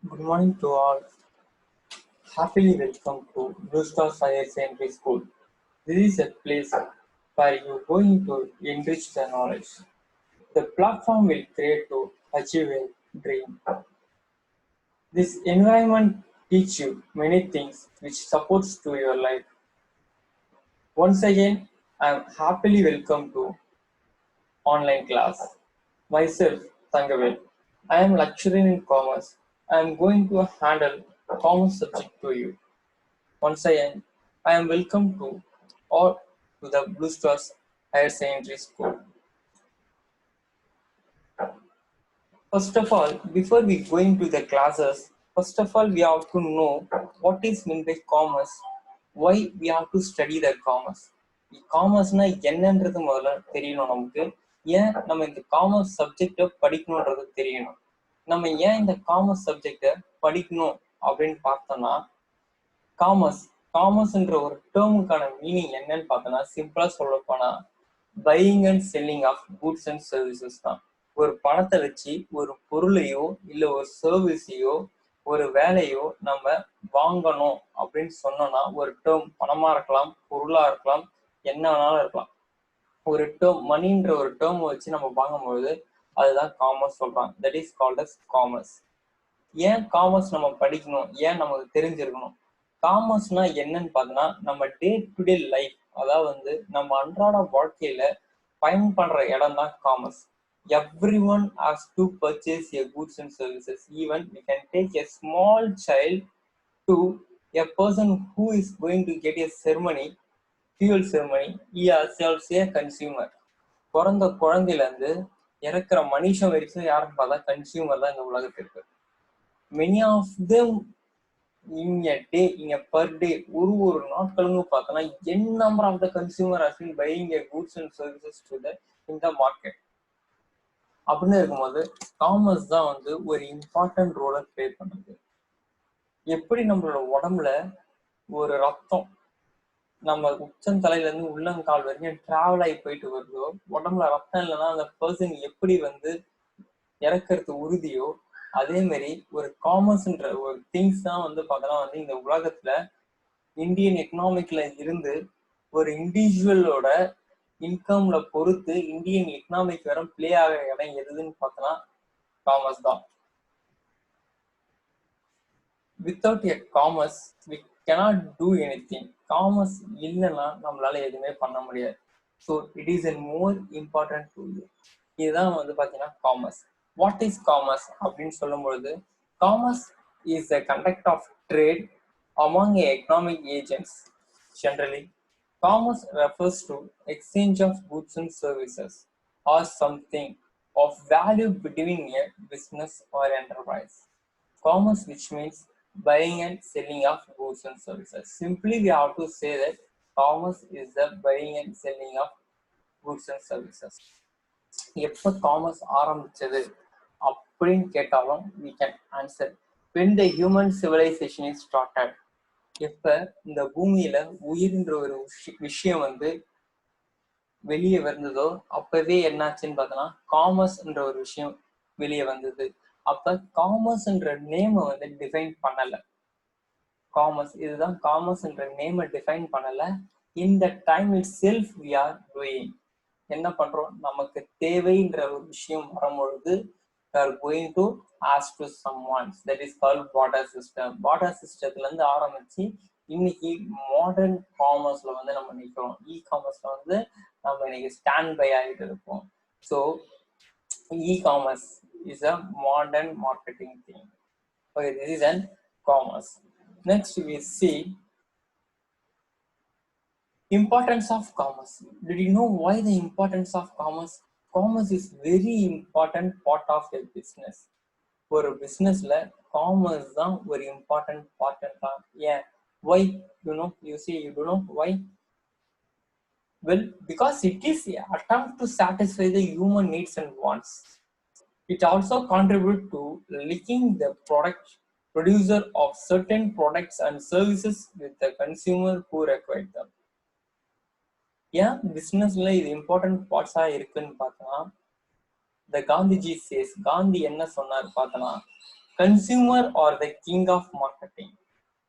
Good morning to all. Happily welcome to Blue Star Science Secondary School. This is a place where you're going to enrich the knowledge. The platform will create to achieve a dream. This environment teach you many things which supports to your life. Once again, I am happily welcome to online class. Myself, Thangavel. I am lecturing in commerce. I am going to handle commerce subject to you. Once again, I am welcome to all to the Blue Stars Higher Secondary School. First of all, before we go into the classes, first of all, we have to know what is meant by commerce, why we have to study the commerce. காமர்ஸ்னா என்னன்றது முதல்ல தெரியணும் நமக்கு. ஏன் நம்ம இந்த commerce சப்ஜெக்டை படிக்கணுன்றது தெரியணும். நம்ம ஏன் இந்த காமர்ஸ் சப்ஜெக்டை படிக்கணும் அப்படின்னு பார்த்தோம்னா, காமர்ஸ் காமர்ஸ்ன்ற ஒரு டேர்முக்கான மீனிங் என்னன்னு பார்த்தோம்னா, சிம்பிளா சொல்ல போனா buying and selling of goods and services தான். ஒரு பணத்தை வச்சு ஒரு பொருளையோ இல்ல ஒரு சர்வீஸையோ ஒரு வேலையோ நம்ம வாங்கணும் அப்படின்னு சொன்னோம்னா, ஒரு டேர்ம் பணமா இருக்கலாம், பொருளா இருக்கலாம், என்ன வேணாலும் இருக்கலாம். ஒரு டேர்ம் மணின்ற ஒரு டேர்ம் வச்சு நம்ம வாங்கும்போது அதுதான் காமர்ஸ் சொல்றாங்க. That is called as commerce. ஏன் காமர்ஸ் நம்ம படிக்கணும், ஏன் நமக்கு தெரிஞ்சிருக்கணும்? காமர்ஸ்னா என்னன்னு பார்த்தோம்னா, நம்ம டே டு டே லைஃப், அதாவது நம்ம அன்றாட வாழ்க்கையில பயன்படுற இடம் தான் commerce. Every one has to purchase a goods and services. Even we can take a small child to a person who is going to get a ceremony, fuel ceremony, he also a consumer. பிறந்த குழந்தையில இருந்து இறக்குற மனுஷன் வரைக்கும் யாருன்னு பார்த்தா consumer தான் இந்த உலகத்திற்கு. Many of them in a day, in a per day, ஒரு நாட்களுங்க பார்த்தோன்னா n number of the consumer has been buying a goods and services to the in the market. அப்படின்னு இருக்கும்போது காமர்ஸ் தான் ஒரு இம்பார்ட்டன்ட் ரோலை பிளே பண்ணுது. எப்படி நம்மளோட உடம்புல ஒரு ரத்தம் நம்ம உச்சந்தலையில இருந்து உள்ளங்கால் வரைக்கும் டிராவல் ஆகி போயிட்டு வருதோ, உடம்புல ரத்தம் இல்லைன்னா அந்த பர்சன் எப்படி இறக்கிறது உறுதியோ, அதே மாதிரி ஒரு காமர்ஸ்ன்ற ஒரு திங்ஸ் தான் பார்த்தோன்னா இந்த உலகத்துல இந்தியன் எக்கனாமிக்ல இருந்து ஒரு இண்டிவிஜுவலோட இன்கம்ல பொறுத்து இந்தியன் எக்கனாமிக் வர பிளே ஆகிற இடம் எதுன்னு பார்த்தோன்னா காமர்ஸ் தான். Without a commerce we cannot do anything. Commerce இல்லைன்னா நம்மளால எதுவுமே பண்ண முடியாது. So it is a more important to you. இதுதான் பார்த்தீங்கன்னா காமர்ஸ். வாட் இஸ் காமர்ஸ் அப்படின்னு சொல்லும் பொழுது, commerce is the conduct of trade among economic agents. Generally, commerce refers to exchange of goods and services or something of value between a business or enterprise. Commerce, which means buying and selling of goods and services. Simply, we have to say that commerce is the buying and selling of goods and services. எப்போ commerce ஆரம்பிச்சது அப்படின்னு கேட்டாலும் we can answer when the human civilization is started. எப்ப இந்த பூமியில உயிர்ன்ற ஒரு விஷயம் வெளியே வந்ததோ அப்பவே என்னாச்சுன்னு பார்த்தோன்னா காமர்ஸ்ன்ற ஒரு விஷயம் வெளியே வந்தது. அப்ப காமர்ஸ்ன்ற நேமை டிஃபைன் பண்ணல. காமர்ஸ் இதுதான் காமர்ஸ்ன்ற நேமை டிஃபைன் பண்ணல. இந்த time itself we are doing. என்ன பண்றோம், நமக்கு தேவைன்ற ஒரு விஷயம் வரும்பொழுது are going to ask to someone. That is called barter system. barter systemத்துல இருந்து ஆரம்பிச்சு இன்னைக்கு மாடர்ன் காமர்ஸ்ல நம்ம நிற்கிறோம். இ காமர்ஸ்ல நம்ம இன்னைக்கு ஸ்டாண்ட் பை ஆகிட்டு இருக்கோம். So e commerce is a modern marketing thing. Okay, this is an commerce. Next we see importance of commerce. Did you know why the importance of commerce? Commerce is very important part of a business. ஒரு பிஸ்னஸ்ல commerce தான் ஒரு important part தான். ஏன், why? You don't know why? Well, because it is an attempt to satisfy the human needs and wants. It also contributes to linking the producer of certain products and services with the consumer who require them. ஏன் பிஸ்னஸ்ல இது important பார்ட்ஸா இருக்குன்னு பார்த்தோம்னா, the Gandhiji chase, Gandhi என்ன சொன்னார் பார்த்தோன்னா, consumer or the king of marketing.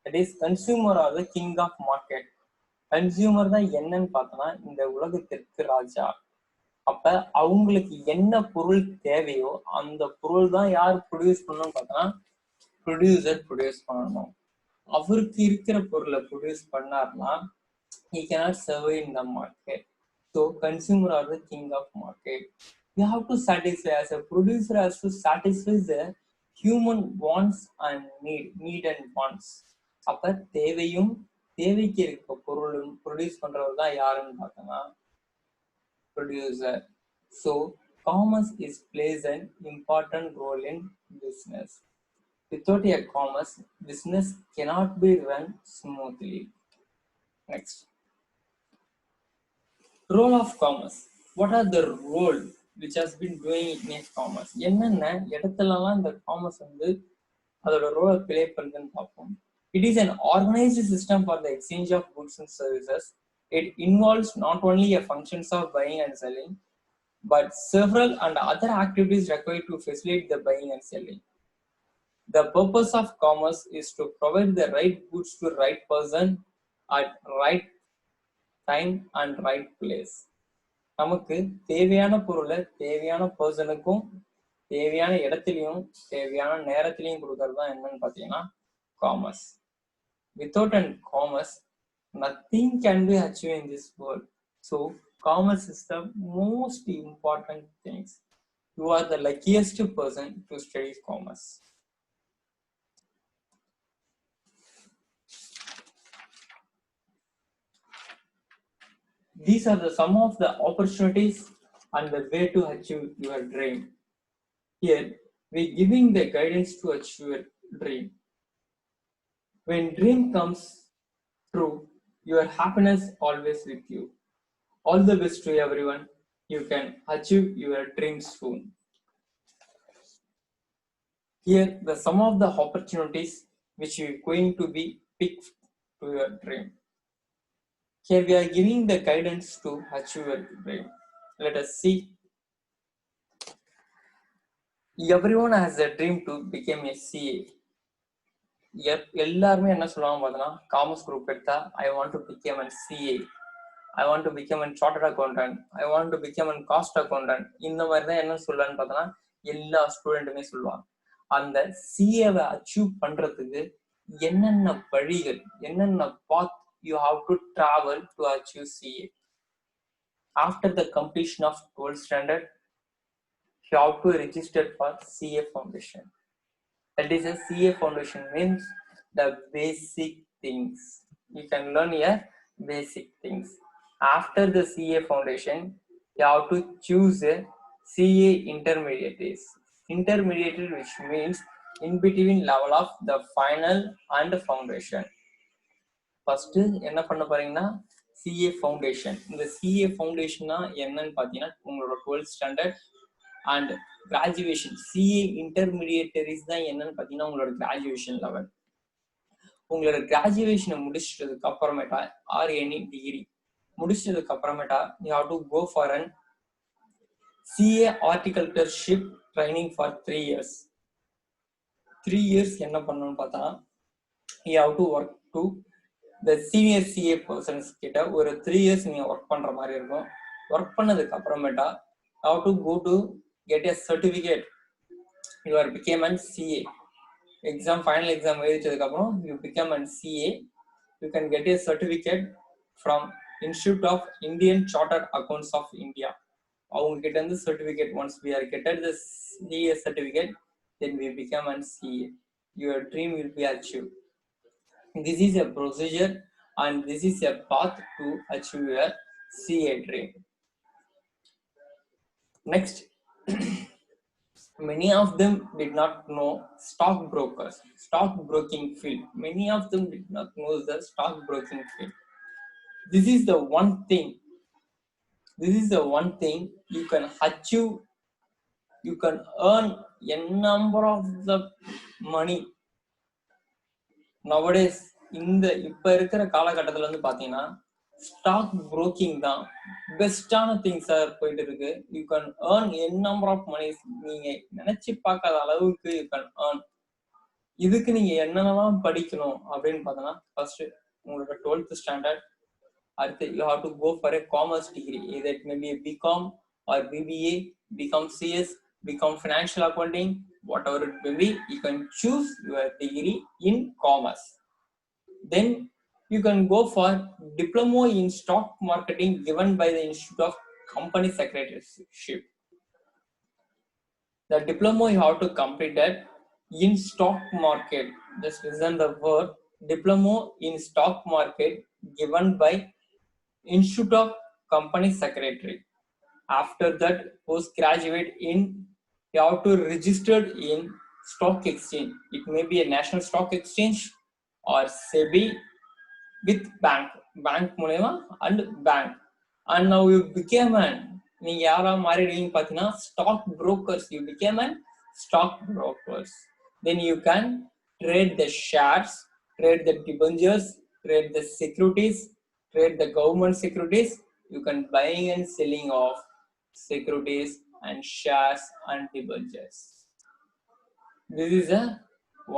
That is, consumer or the king of market. Consumer தான் என்னன்னு பார்த்தோம்னா இந்த உலகத்திற்கு ராஜா. அப்ப அவங்களுக்கு என்ன பொருள் தேவையோ அந்த பொருள் தான் யார் ப்ரொடியூஸ் பண்ணணும்னு பார்த்தோம்னா ப்ரொடியூசர் ப்ரொடியூஸ் பண்ணணும். அவருக்கு இருக்கிற பொருளை ப்ரொடியூஸ் பண்ணார்னா he cannot survive in the market. So consumer are the king of market. You have to satisfy, as a producer has to satisfy the human wants and need and wants. அப்ப தேவையும் தேவைக்கு இருக்க பொருளும் produce பண்றவர் தான் யாருன்னு பார்த்தோம்னா producer. So commerce is plays an important role in business. Without a commerce, business cannot be run smoothly. Next, role of commerce. What are the role which has been doing in commerce? என்னென்ன இடத்துலலாம் இந்த commerce வந்து அதோட ரோலை play பண்ணுதுன்னு பார்ப்போம். It is an organized system for the exchange of goods and services. It involves not only a functions of buying and selling, but several and other activities required to facilitate the buying and selling. The purpose of commerce is to provide the right goods to right person at right time and right place. நமக்கு தேவையான பொருளை தேவையான பர்சனுக்கும் தேவையான இடத்துலையும் தேவையான நேரத்திலையும் கொடுக்கறது தான் என்னன்னு பார்த்தீங்கன்னா commerce. Without an commerce, nothing can be achieved in this world. So commerce is the most important things. You are the luckiest person to study commerce. These are some of the opportunities and the way to achieve your dream. Here, we're giving the guidance to achieve your dream. When dream comes true, your happiness always with you. All the best to everyone. You can achieve your dreams soon. Here, some of the opportunities which you are going to be picked to your dream. Here we are giving the guidance to achieve your dream. Let us see. Everyone has a dream to become a CA. எல்லாருமே என்ன சொல்லுவாங்க பார்த்தோன்னா commerce group எடுத்தா ஐ want to become an CA, I want to become an chartered accountant, I want to become an cost accountant. இந்த மாதிரி தான் என்ன சொல்லலான்னு பார்த்தோன்னா எல்லா ஸ்டூடெண்ட்டுமே சொல்லுவாங்க. அந்த சிஏவை அச்சீவ் பண்றதுக்கு என்னென்ன வழிகள், என்னென்ன path you have to travel to achieve CA. After the completion of 12th standard, you have to register for CA Foundation. That is, a CA Foundation means the basic things. You can learn here basic things. After the CA Foundation, you have to choose a CA Intermediaries. Intermediate, which means in between level of the final and foundation. First, என்ன பண்ண போறீங்கன்னா CA Foundation. இந்த CA Foundation என்னன்னு பார்த்தீங்கன்னா உங்களோட 12th standard and graduation. CA Intermediaries தான் என்னன்னு பார்த்தீங்கன்னா உங்களோட கிராஜுவேஷன் லெவல். உங்களோட கிராஜுவேஷனை முடிச்சதுக்கு அப்புறமேட்டா ஆர் எனி டிகிரி முடிச்சதுக்கு அப்புறமேட்டா you have to go for an CA Horticultureship training for 3 years. 3 years என்ன பண்ணணும்னு பார்த்தா you have to work to the senior CA persons கிட்ட ஒரு 3 years நீங்க ஒர்க் பண்ற மாதிரி இருக்கும். ஒர்க் பண்ணதுக்கு அப்புறமேட்டா you have to go to get a certificate. You are became an CA. Exam, final exam எழுதிச்சதுக்கு அப்புறம் you become an CA. You can get a certificate from Institute of Indian Chartered Accounts of India. அவங்க கிட்ட இருந்து certificate, once we are getting the CA certificate, then we become an CA. Your dream will be achieved. This is a procedure and this is a path to achieve your CA dream. Next, many of them did not know stock broking field. Many of them did not know the stock broking field. This is the one thing you can achieve. You can earn a number of the money. Nowadays, இந்த இப்ப இருக்கிற காலகட்டத்துல வந்து பாத்தீங்கன்னா stock broking தான் பெஸ்டான திங்ஸா போயிட்டு இருக்கு. You can earn n number of moneys. நீங்க நினைச்சு பார்க்காத அளவுக்கு யூ கேன் ஏர்ன். இதுக்கு நீங்க என்னென்னலாம் படிக்கணும் அப்படின்னு பார்த்தோன்னா, ஃபர்ஸ்ட் உங்களோட 12th ஸ்டாண்டர்ட். அடுத்து you have to go for a commerce degree. Either it may be a BCom or BBA, BCom CS, BCom Financial Accounting, whatever it may be, you can choose your degree in commerce. Then you can go for diploma in stock marketing given by the Institute of Company Secretaryship. The diploma you have to complete that in stock market. Just listen the word diploma in stock market given by Institute of Company Secretary. After that, postgraduate in you have to register in stock exchange. It may be a national stock exchange or SEBI with bank மூலமா and bank. And now you became an நீங்க யாரா மாறிடுவீங்க பார்த்தீங்கன்னா stock brokers. You became an stock brokers. Then you can trade the shares, trade the debentures, trade the securities, trade the government securities. You can buying and selling of securities and shares and debentures. This is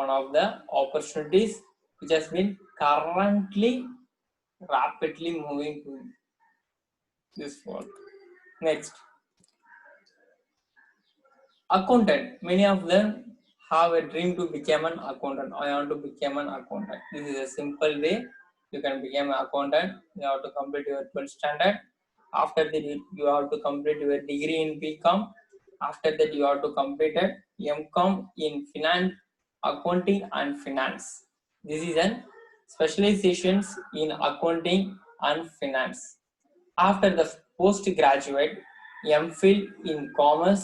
one of the opportunities which has been currently rapidly moving to this world. Next, accountant. Many of them have a dream to become an accountant. I want to become an accountant. This is a simple way you can become an accountant. You have to complete your 12th standard. After that, you have to complete your degree in BCom. After that, you have to complete a MCom in finance, accounting and finance. This is an specializations in accounting and finance. After the postgraduate, MPhil in commerce,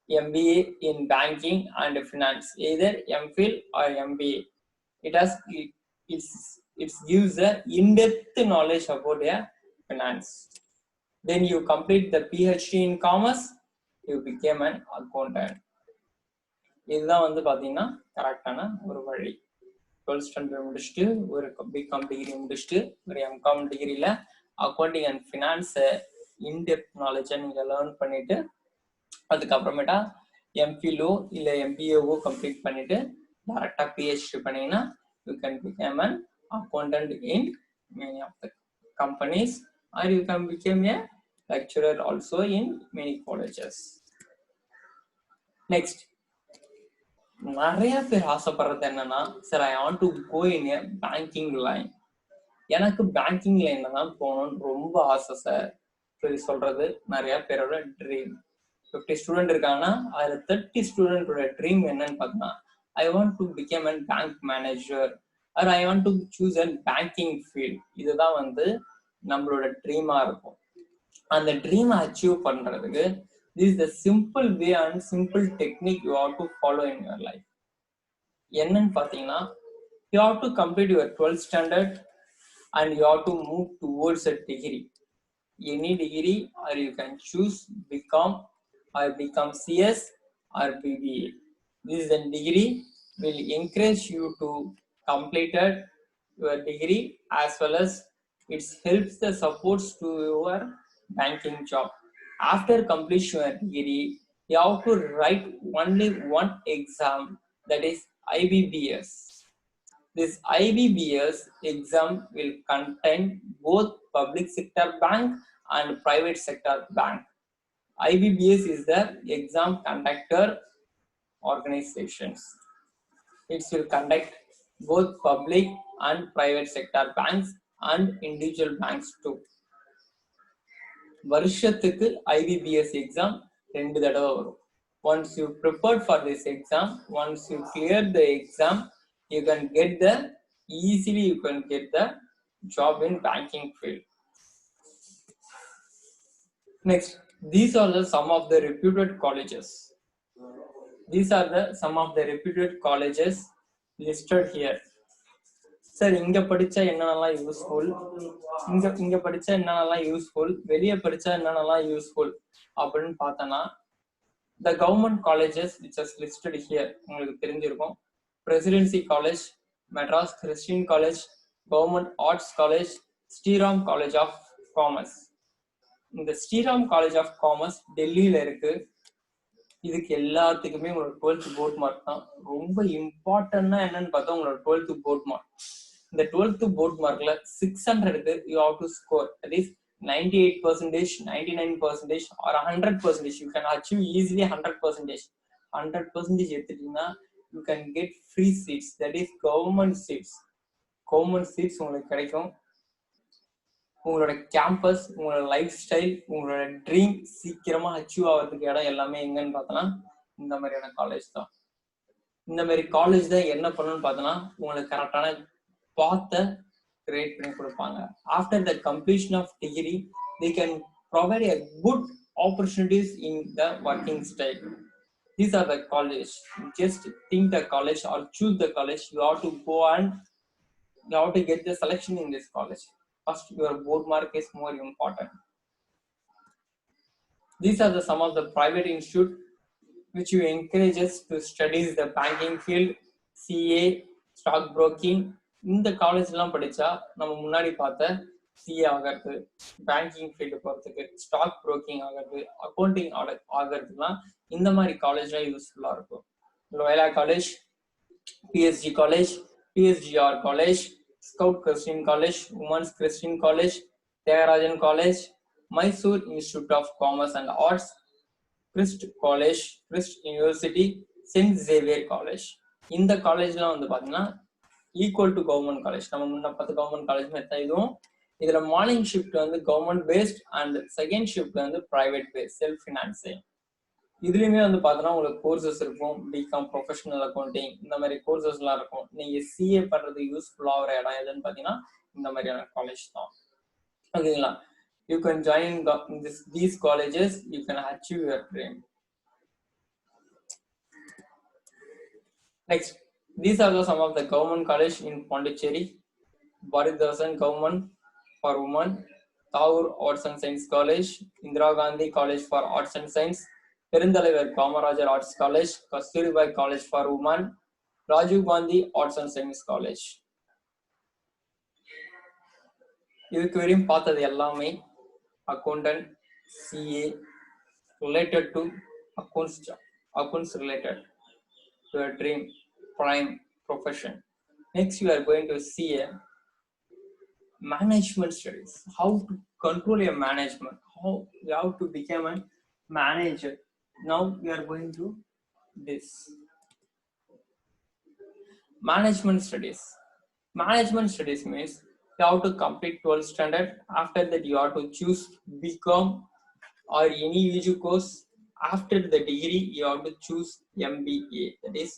MBA in banking and finance. Either MPhil or MBA. It gives a in-depth knowledge about finance. Then you complete the PhD in commerce, you became an accountant. இதுதான் வந்து பாத்தீங்கன்னா கரெக்டான ஒரு வழி. 12th standard முடிச்சுட்டு ஒரு BCom degree முடிச்சுட்டு ஒரு எம்காம் டிகிரியில அக்கௌண்டிங் அண்ட் ஃபினான்ஸ் இன்டெப்த் நாலேஜை நீங்க லேர்ன் பண்ணிட்டு அதுக்கப்புறமேட்டா எம்பிலோ இல்லை எம்பிஏஓ கம்ப்ளீட் பண்ணிட்டு டேரக்டா பிஹெச்டி பண்ணீங்கன்னா you can become an accountant in many of the companies or you can become a lecturer also in many colleges. Next, நிறைய பேர் ஆசைப்படுறது என்னன்னா, sir I want to go in a banking line. எனக்கு banking லைன்ல தான் போகணும்னு ரொம்ப ஆசை சார் சொல்லி சொல்றது நிறைய பேரோட ட்ரீம். 50 ஸ்டூடெண்ட் இருக்காங்கன்னா அதுல 30 ஸ்டூடெண்டோட ட்ரீம் என்னன்னு பார்த்தீங்கன்னா, ஐ want to become an bank manager R I want to choose an banking field. இதுதான் வந்து நம்மளோட ட்ரீமா இருக்கும். அந்த ட்ரீமை அச்சீவ் பண்றதுக்கு this is the simple way and simple technique you have to follow in your life. என்னன்னு பார்த்தீங்கன்னா, you have to complete your 12th standard and you have to move towards a degree. Any degree, or you can choose BCom or BCom CS or BBA. This is a degree will encourage you to complete your degree as well as it helps the supports to your banking job. After completion of degree, you have to write only one exam, that is IBBS. This IBBS exam will contain both public sector bank and private sector bank. IBBS is the exam conductor organizations. It will conduct both public and private sector banks and individual banks too. வருஷத்துக்கு IBBS exam 2 தடவை வரும். Once you prepared for this exam, once you clear the exam, you can get the job in banking field. Next, these are some of the reputed colleges. These are some of the reputed colleges listed here. Sir இங்க படிச்சா என்னென்னலாம் useful, இங்க படிச்சா என்னென்னலாம் useful, வெளியே படிச்சா என்னென்னலாம் useful அப்படின்னு பார்த்தோன்னா, the government colleges which is listed here உங்களுக்கு தெரிஞ்சிருக்கும். Presidency college, Madras Christian college, government arts college, Shriram college of commerce. இந்த ஸ்ரீராம் காலேஜ் ஆஃப் காமர்ஸ் டெல்லியில இருக்கு. இதுக்கு எல்லாத்துக்குமே உங்களோட 12th போர்ட் மார்க் தான் ரொம்ப இம்பார்ட்டன்ட்னா என்னன்னு பார்த்தா உங்களோட 12th போர்ட் மார்க். இந்த 12th போர்ட் மார்க்ல 600க்கு you have to score, that is 98%, 99% or 100%. You can achieve easily 100%. 100% எடுத்துட்டீங்கன்னா you can get free seats, that is government seats. Government seats உங்களுக்கு கிடைக்கும். உங்களோட கேம்பஸ், உங்களோட லைஃப் ஸ்டைல், உங்களோட ட்ரீம் சீக்கிரமா அச்சீவ் ஆகிறதுக்கு இடம் எல்லாமே எங்கன்னு பார்த்தோன்னா இந்த மாதிரியான காலேஜ் தான். இந்த மாதிரி காலேஜ் தான் என்ன பண்ணணும்னு பார்த்தோன்னா உங்களுக்கு கரெக்டான பாத்தை கிரியேட் பண்ணி கொடுப்பாங்க. After the completion of degree they can provide a good opportunities in the working style. These are the college. Just think the college or choose the college. You have to go and you have to get the selection in this college. First, your board mark is more important. These are the some of the private institute which you encourages to study the banking field, CA, stock broking. இந்த college எல்லாம் படிச்சா நம்ம முன்னாடி பார்த்த CA ஆகிறது, banking field போகிறதுக்கு, stock broking ஆகிறது, accounting ஆகிறதுக்குலாம் இந்த மாதிரி காலேஜ்லாம் யூஸ்ஃபுல்லாக இருக்கும். Loyola college, PSG college, PSGR college, Scott Christian college, women's Christian college, Thiagarajan college, Mysore institute of commerce and arts, Christ college, Christ university, saint Xavier college. இந்த காலேஜ்லாம் வந்து பார்த்தீங்கன்னா ஈக்குவல் டு கவர்மெண்ட் காலேஜ். நம்ம முன்ன பார்த்து கவர்மெண்ட் காலேஜ் மாதிரி இதுவும் இதுல மார்னிங் ஷிஃப்ட் வந்து government based and second shift வந்து பிரைவேட் பேஸ்ட், செல்ஃப் ஃபினான்சிங். இதுலயுமே வந்து பார்த்தோன்னா உங்களுக்கு கோர்சஸ் இருக்கும், பிகாம், ப்ரொஃபஷனல் அக்கௌண்டிங், இந்த மாதிரி கோர்சஸ் எல்லாம் இருக்கும். நீங்க சிஏ பண்றது யூஸ்ஃபுல்லா ஆகிற இடம் எதுன்னு பார்த்தீங்கன்னா இந்த மாதிரியான காலேஜ் தான். ஓகேங்களா? You can join these colleges, you can achieve your dream. Next, these are some of the government college in Pondicherry. Bharatdasan Government for Women, Thaur Arts and Science College, Indira Gandhi College for Arts and Science, Perindalaivar Kamarajar Arts College, Kasturibai College for Women, Rajiv Gandhi Arts and Science College. இதுக்கு வரையும் பார்த்தது எல்லாமே accountant, CA related to accounts related to your dream prime profession. Next, you are going to see a management studies, how to control your management, how you have to become a manager. Now we are going to this management studies. Management studies means you have to complete 12th standard. After that you have to choose BCom or any UG course. After the degree you have to choose MBA, that is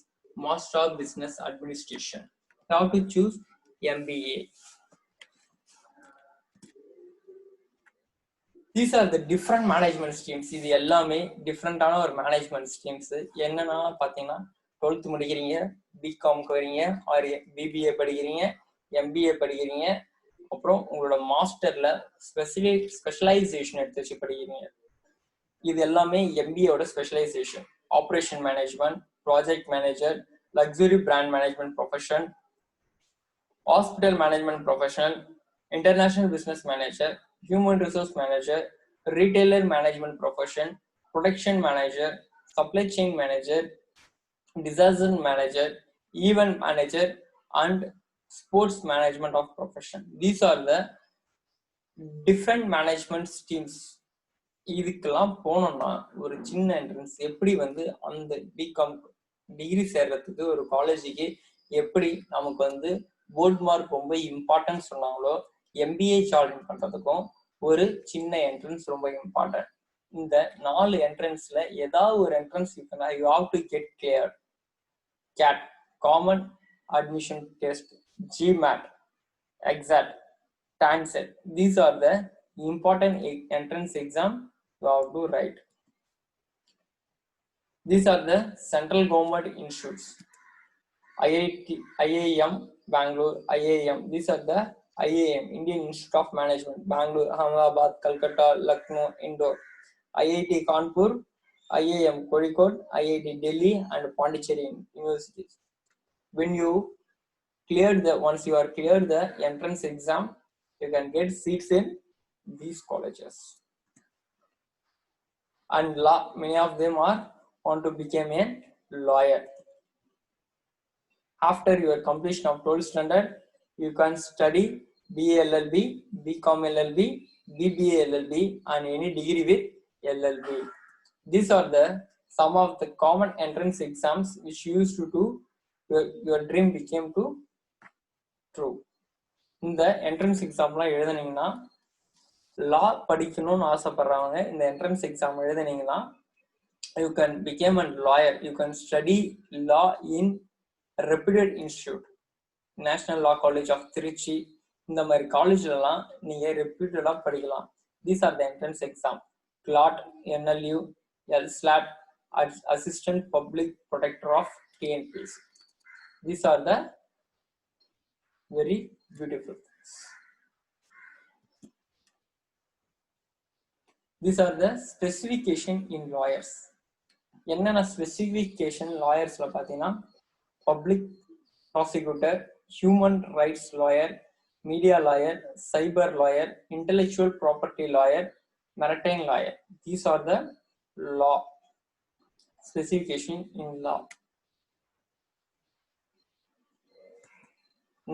Master of Business Administration. You have to choose MBA. These are the different management streams. இது எல்லாமே டிஃப்ரெண்டான ஒரு management streams. என்னன்னா பார்த்தீங்கன்னா 12th முடிக்கிறீங்க, பிகாம்க்கு வரீங்க, R BBA படிக்கிறீங்க, MBA படிக்கிறீங்க, அப்புறம் உங்களோட மாஸ்டர்ல ஸ்பெஷலைசேஷன் எடுத்து வச்சு படிக்கிறீங்க. இது எல்லாமே எம்பிஏவோட specialisation. Operation management, project manager, luxury brand management profession, hospital management professional, international business manager, human resource manager, retailer management profession, production manager, supply chain manager, disaster manager, event manager, and sports management of profession. These are the different management streams. இதுக்கெல்லாம் போனோம்னா ஒரு சின்ன entrance எப்படி வந்து அந்த BCom degree சேர்றதுக்கு ஒரு காலேஜுக்கு எப்படி நமக்கு வந்து போர்ட் மார்க் ரொம்ப இம்பார்ட்டன்ட் சொன்னாங்களோ, எம்பிஏ ஜாயின் பண்றதுக்கும் ஒரு சின்ன என்ட்ரன்ஸ் ரொம்ப இம்பார்ட்டன்ட். இந்த 4 என்ட்ரன்ஸ்ல ஏதாவது ஒரு என்ட்ரன்ஸ் இருக்குன்னா you have to get clear. CAT, common admission test, GMAT, XAT, TANCET. These are the important entrance exam you have to write. These are the central government institutes. IIT, IIM Bangalore, IIM. These are the IIM, Indian Institute of Management, Bangalore, Ahmedabad, Calcutta, Lucknow, Indore. IIT Kanpur, IIM Kozhikode, IIT Delhi, and Pondicherry universities. When you once you are cleared the entrance exam, you can get seats in these colleges. And many of them are want to become a lawyer. After your completion of 12th standard, you can study BA LLB, BCom LLB, BBA LLB, and any degree with LLB. These are the some of the common entrance exams which you used to do. Your dream became to true. இந்த entrance எக்ஸாம்லாம் எழுதுனீங்கன்னா law படிக்கணும்னு ஆசைப்படுறவங்க இந்த entrance exam எழுதுனீங்கன்னா you can become a lawyer. You can study law in reputed institute, National Law College of Trichy. இந்த மாதிரி காலேஜ்லாம் நீங்க ரெப்யூட்டடா படிக்கலாம். These are the entrance exam. CLAT, NLU, LSLAT, Assistant Public Protector of TNPSC. These are the very beautiful things. These are the specification in lawyers. என்னென்ன specification லாயர்ஸ்ல பார்த்தீங்கன்னா public prosecutor, human rights lawyer, media lawyer, cyber lawyer, intellectual property lawyer, maritime lawyer. These are the law specification in law.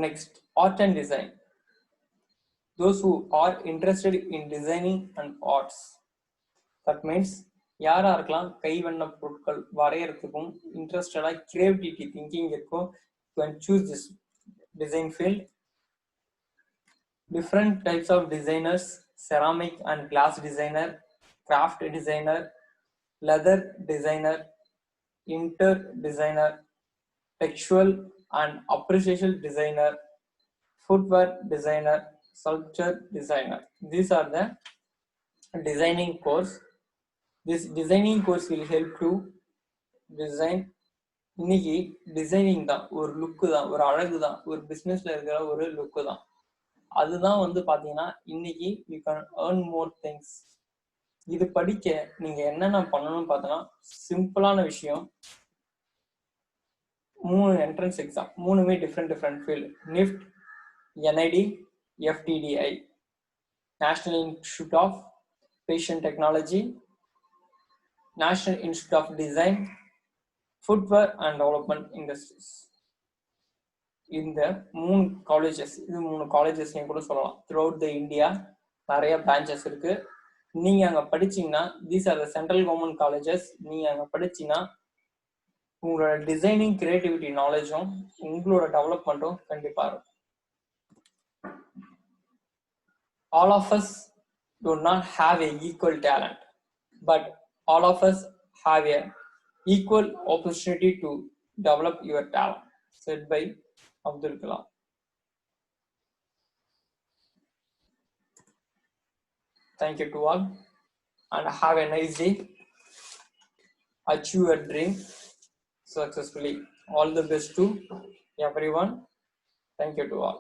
Next, art and design. Those who are interested in designing and arts. That means யாரா இருக்கலாம் கைவண்ண பொருட்கள் வரையறதுக்கும் இன்ட்ரெஸ்டடா creativity thinking இருக்கும். You can choose this design field. Different types of designers: ceramic and glass designer, craft designer, leather designer, inter designer, textual and appreciation designer, footwear designer, sculpture designer. These are the designing course. This designing course will help to design. இன்னைக்கு designing தான், ஒரு லுக்கு தான், ஒரு அழகு தான், ஒரு பிஸ்னஸ்ல இருக்கிற ஒரு லுக்கு தான். அதுதான் வந்து பாத்தீங்கன்னா இன்னைக்கு you can earn more things. இது படிக்க நீங்க என்னென்ன பண்ணணும்னு பார்த்தோன்னா சிம்பிளான விஷயம். 3 என்ட்ரன்ஸ் எக்ஸாம், 3மே different field. NIFT, NID, FTDI, national institute of fashion technology, national institute of design, footwear and development industries. இந்த 3 காலேஜஸ், இது 3 காலேஜஸ் கூட சொல்லலாம். த்ரூ அவுட் த இந்தியா நிறைய பிரான்ச்சஸ் இருக்கு. நீங்க அங்க படிச்சீங்கன்னா these are the central government colleges. நீங்க அங்க படிச்சீங்கன்னா உங்களோட டிசைனிங் கிரியேட்டிவிட்டி நாலேஜும் உங்களோட டெவலப்மெண்ட்டும் கண்டிப்பா இருக்கும். All of us do not have a equal talent, but all of us have a equal opportunity to develop your talent. Said by Abdul Kalam. Thank you to all and have a nice day. Achieve your dream successfully. All the best to everyone. Thank you to all.